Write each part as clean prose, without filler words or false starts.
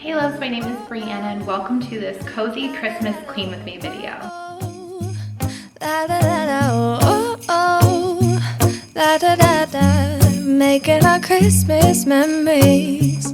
Hey loves, my name is Brianna and welcome to this cozy Christmas clean with me video. Making our Christmas memories.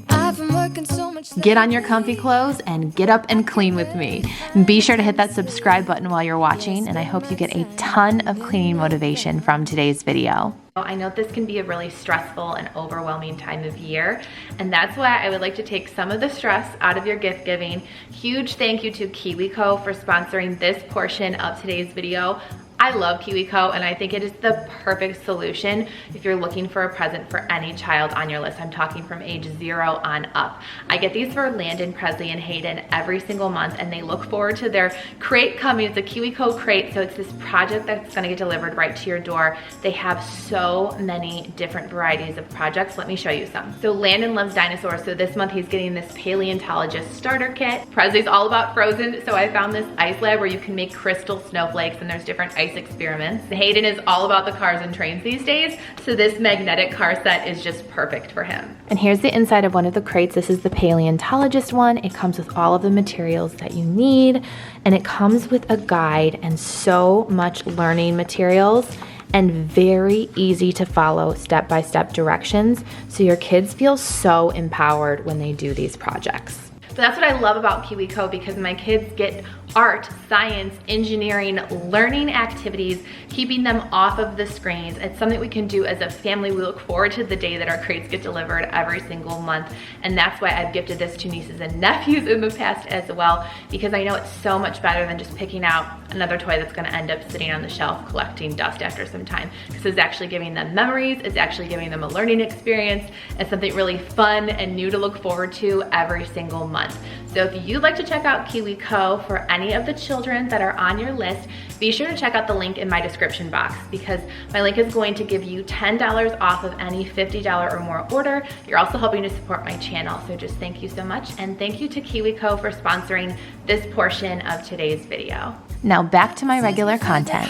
I've been working so much. Get on your comfy clothes and get up and clean with me. Be sure to hit that subscribe button while you're watching, and I hope you get a ton of cleaning motivation from today's video. I know this can be a really stressful and overwhelming time of year, and that's why I would like to take some of the stress out of your gift giving. Huge thank you to KiwiCo for sponsoring this portion of today's video. I love KiwiCo and I think it is the perfect solution if you're looking for a present for any child on your list. I'm talking from age 0 on up. I get these for Landon, Presley, and Hayden every single month, and they look forward to their crate coming. It's a KiwiCo crate, so it's this project that's gonna get delivered right to your door. They have so many different varieties of projects. Let me show you some. So Landon loves dinosaurs, so this month he's getting this paleontologist starter kit. Presley's all about Frozen, so I found this ice lab where you can make crystal snowflakes and there's different ice experiments. Hayden is all about the cars and trains these days, so this magnetic car set is just perfect for him. And here's the inside of one of the crates. This is the paleontologist one. It comes with all of the materials that you need, and it comes with a guide and so much learning materials and very easy to follow step-by-step directions, so your kids feel so empowered when they do these projects. So that's what I love about KiwiCo, because my kids get art, science, engineering, learning activities, keeping them off of the screens. It's something we can do as a family. We look forward to the day that our crates get delivered every single month. And that's why I've gifted this to nieces and nephews in the past as well, because I know it's so much better than just picking out another toy that's gonna end up sitting on the shelf collecting dust after some time. Because it's actually giving them memories, it's actually giving them a learning experience, and something really fun and new to look forward to every single month. So if you'd like to check out KiwiCo for any of the children that are on your list, be sure to check out the link in my description box, because my link is going to give you $10 off of any $50 or more order. You're also helping to support my channel, so just thank you so much, and thank you to KiwiCo for sponsoring this portion of today's video. Now back to my regular content.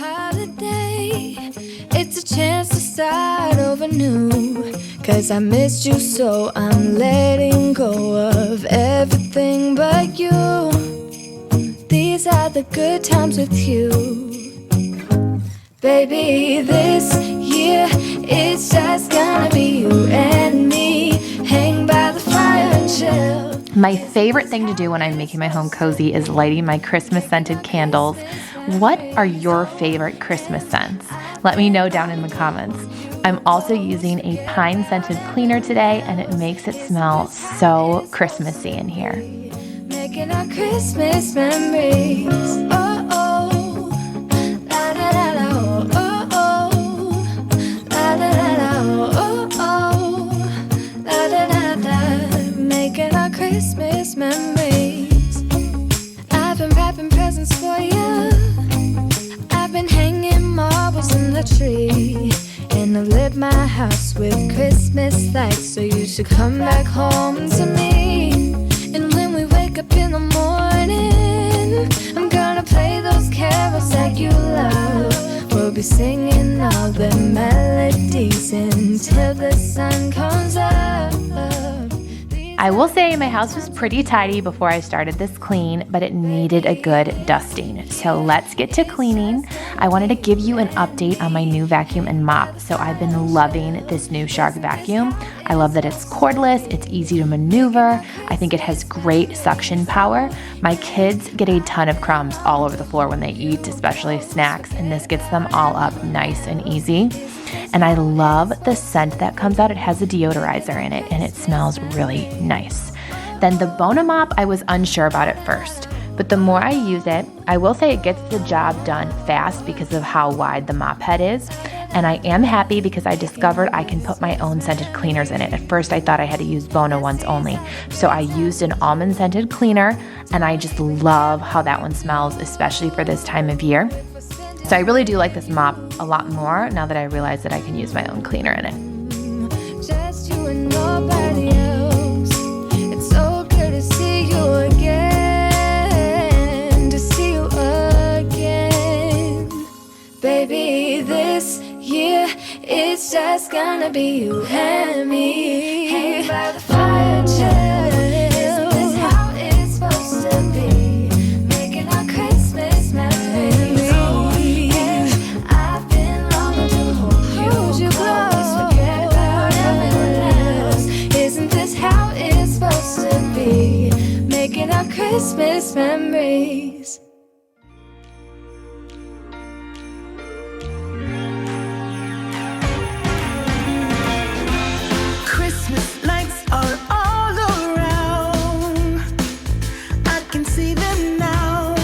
It's a chance to start over new, 'cause I missed you, so I'm letting go of everything but you. These are the good times with you. Baby, this year it's just gonna be you and me. Hang by the fire and chill. My favorite thing to do when I'm making my home cozy is lighting my Christmas scented candles. What are your favorite Christmas scents? Let me know down in the comments. I'm also using a pine scented cleaner today, and it makes it smell so Christmassy in here. Making our Christmas memories. Oh, oh. La, la, la, la, oh, oh, oh. La, la, la, la, oh, oh. La, la, la, la. Making our Christmas memories. I've been wrapping presents for you. I've been hanging marbles in the tree, and I've lit my house with Christmas lights, so you should come back home to me. And when we wake up in the morning, I'm gonna play those carols that you love. We'll be singing all the melodies until the sun comes up. I will say my house was pretty tidy before I started this clean, but it needed a good dusting. So let's get to cleaning. I wanted to give you an update on my new vacuum and mop. So I've been loving this new Shark vacuum. I love that it's cordless, it's easy to maneuver. I think it has great suction power. My kids get a ton of crumbs all over the floor when they eat, especially snacks, and this gets them all up nice and easy. And I love the scent that comes out. It has a deodorizer in it, and it smells really nice. Then the Bona mop, I was unsure about at first, but the more I use it, I will say it gets the job done fast because of how wide the mop head is. And I am happy because I discovered I can put my own scented cleaners in it. At first I thought I had to use Bona ones only. So I used an almond scented cleaner, and I just love how that one smells, especially for this time of year. So I really do like this mop a lot more now that I realize that I can use my own cleaner in it. Just you and nobody else. It's so good to see you again. To see you again. Baby, this year it's just gonna be you and me. Hang by the fire, chill. our Christmas memories. Christmas lights are all around. I can see them now.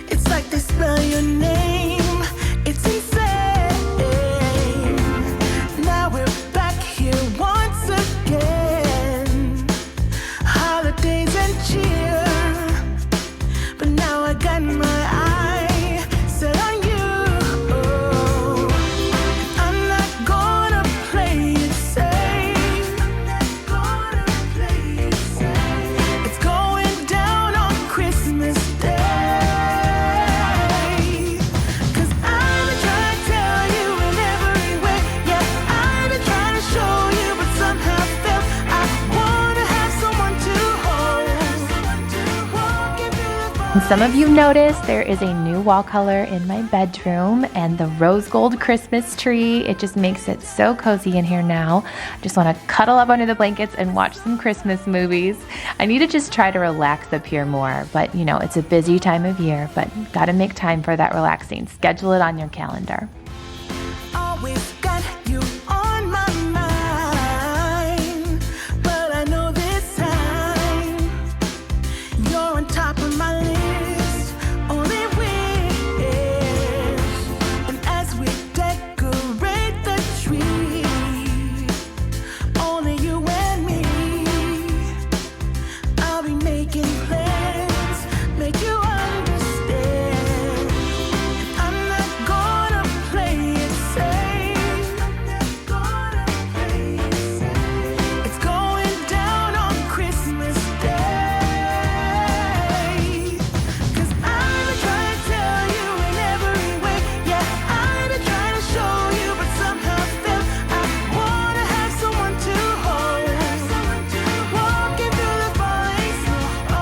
It's like they spell your name. It's insane. Now we're back here once again. Holidays and cheer. But now I got my eye set on you. I'm not gonna play it safe. I'm not gonna play it safe. It's going down on Christmas Day. 'Cause I've been trying to tell you in every way. Yeah, I've been trying to show you, but somehow felt I wanna have someone to hold. Walking through the And some of you noticed there is a new wall color in my bedroom and the rose gold Christmas tree. It just makes it so cozy in here now. I just want to cuddle up under the blankets and watch some Christmas movies. I need to just try to relax up here more, but you know, it's a busy time of year, but gotta make time for that relaxing. Schedule it on your calendar. always got you on my mind, but I know this time you're on top of my list. Only wish, and as we decorate the tree, only you and me. I'll be making plans, make you understand. I'm not gonna play it safe. I'm not gonna play it safe. It's going down on Christmas Day. 'Cause I've been trying to tell you in every way. Yeah, I've been trying to show you, but somehow felt I wanna have someone to hold. Walking through the falling snow.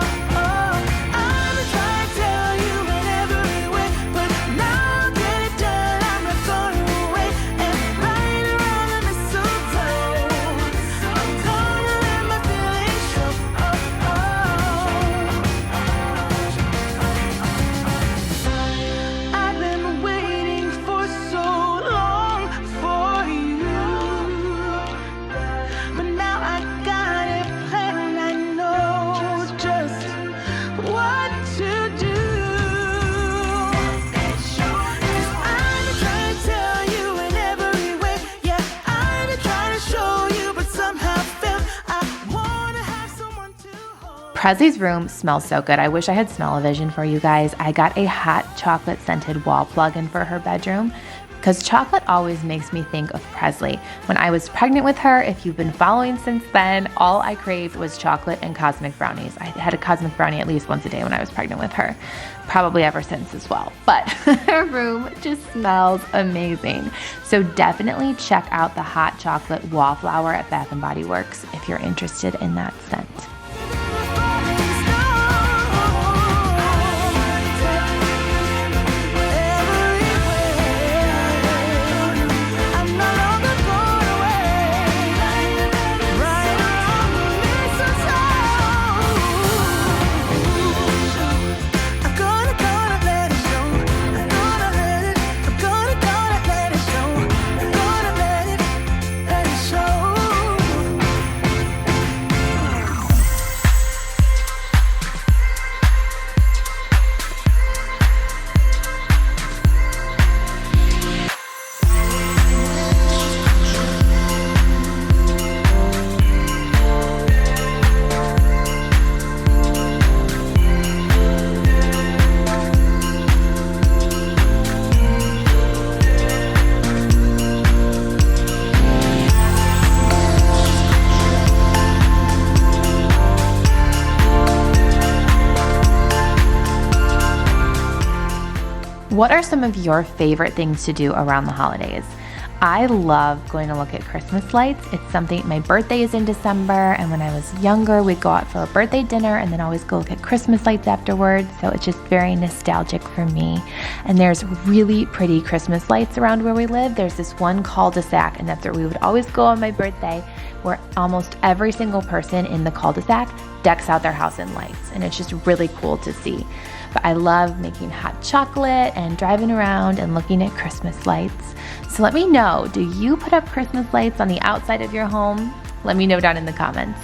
I've been trying to tell you in every way, but now I'll get it done. I'm not going away and right around the mistletoe. I'm gonna let my feelings show. I've been waiting for so long for you, but now I got it planned. I know just what to do. 'Cause I've been trying to tell you in every way. Yeah, I've been trying to show you, but somehow felt I wanna have someone to hold. Presley's room smells so good. I wish I had smell-o-vision for you guys. I got a hot chocolate scented wall plug-in for her bedroom because chocolate always makes me think of Presley. When I was pregnant with her, if you've been following since then, all I craved was chocolate and cosmic brownies. I had a cosmic brownie at least once a day when I was pregnant with her. Probably ever since as well. But her room just smells amazing. So definitely check out the hot chocolate wallflower at Bath & Body Works if you're interested in that scent. What are some of your favorite things to do around the holidays? I love going to look at Christmas lights. It's something, my birthday is in December, and when I was younger, we'd go out for a birthday dinner and then always go look at Christmas lights afterwards. So it's just very nostalgic for me. And there's really pretty Christmas lights around where we live. There's this one cul-de-sac, and that's where we would always go on my birthday. where almost every single person in the cul-de-sac decks out their house in lights, and it's just really cool to see. But I love making hot chocolate and driving around and looking at Christmas lights. So let me know, do you put up Christmas lights on the outside of your home? Let me know down in the comments.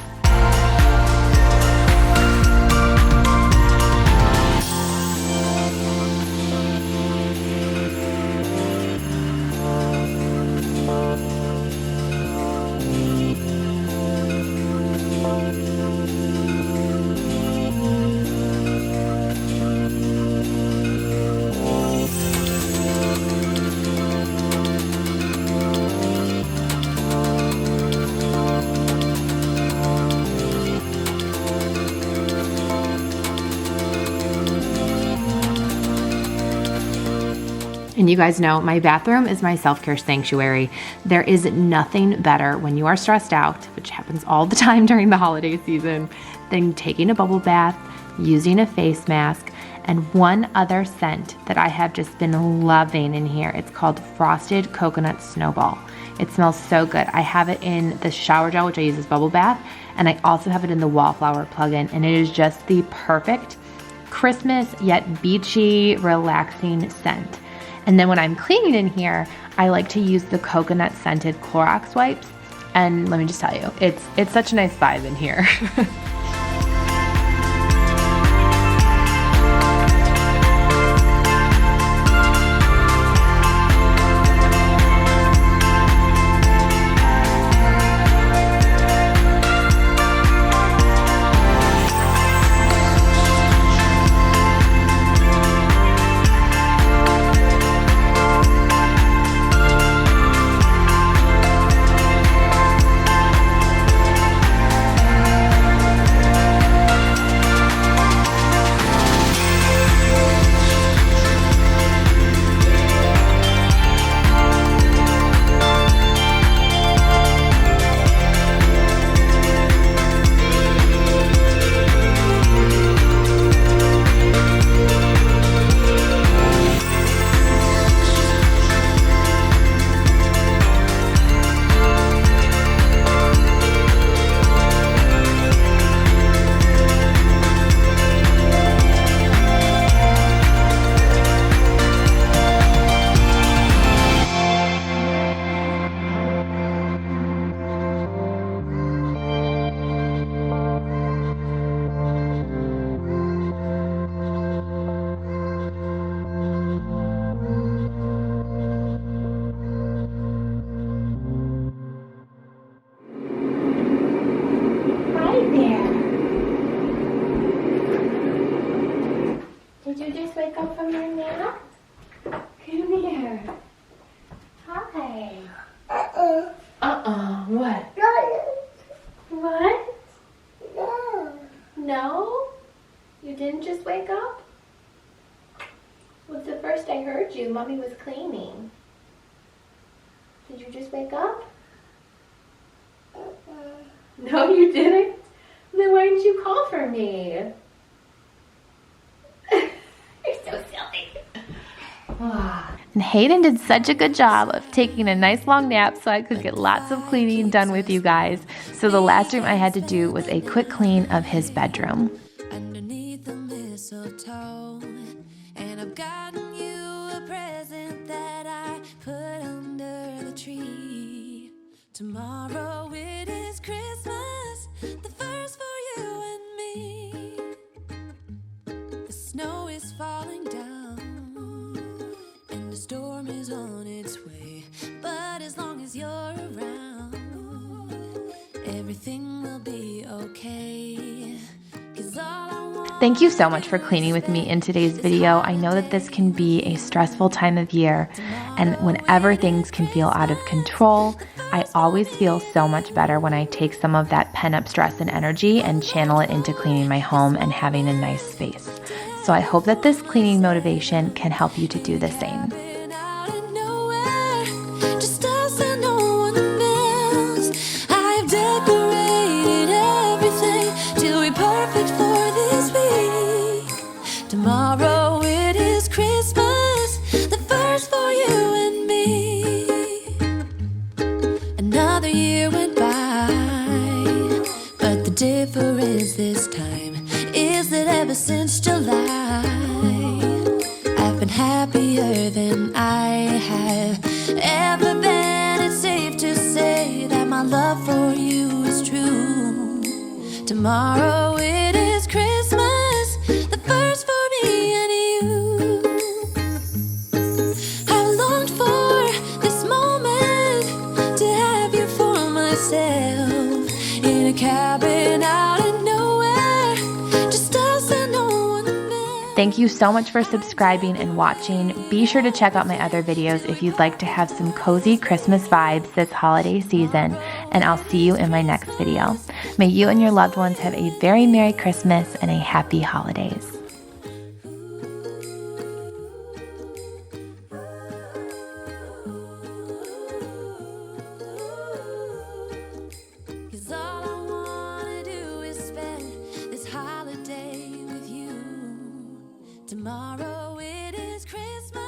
And you guys know my bathroom is my self-care sanctuary. There is nothing better when you are stressed out, which happens all the time during the holiday season, than taking a bubble bath, using a face mask, and one other scent that I have just been loving in here. It's called Frosted Coconut Snowball. It smells so good. I have it in the shower gel, which I use as bubble bath, and I also have it in the wallflower plug-in, and it is just the perfect Christmas yet beachy, relaxing scent. And then when I'm cleaning in here, I like to use the coconut scented Clorox wipes. And let me just tell you, it's such a nice vibe in here. Did you just wake up from your nap? Come here. Hi. What? What? No? You didn't just wake up? What's the first I heard you? Mommy was cleaning. Did you just wake up? No, you didn't? Then why didn't you call for me? You're so silly. And Hayden did such a good job of taking a nice long nap so I could get lots of cleaning done with you guys. So the last room I had to do was a quick clean of his bedroom. Underneath the mistletoe, and I've gotten you a present that I put under the tree. Tomorrow it is Christmas, the first for you and me. The snow is falling down, and the storm is on its way. But as long as you're around, everything will be okay. 'Cause all I want. Thank you so much for cleaning with me in today's video. I know that this can be a stressful time of year, and whenever things can feel out of control, I always feel so much better when I take some of that pent-up stress and energy and channel it into cleaning my home and having a nice space. So I hope that this cleaning motivation can help you to do the same. Been out of nowhere, just us and no one else. I've decorated everything to be perfect for this week. Tomorrow it is Christmas, the first for you and me. Another year went by, difference this time is that ever since July, I've been happier than I have ever been. It's safe to say that my love for you is true. Tomorrow it is Christmas, the first for me and you. I've longed for this moment to have you for myself in a cabin out in nowhere, just us and no one else. Thank you so much for subscribing and watching. Be sure to check out my other videos if you'd like to have some cozy Christmas vibes this holiday season, and I'll see you in my next video. May you and your loved ones have a very Merry Christmas and a Happy Holidays. Cause all I wanna do is spend this holiday with you. Tomorrow it is Christmas.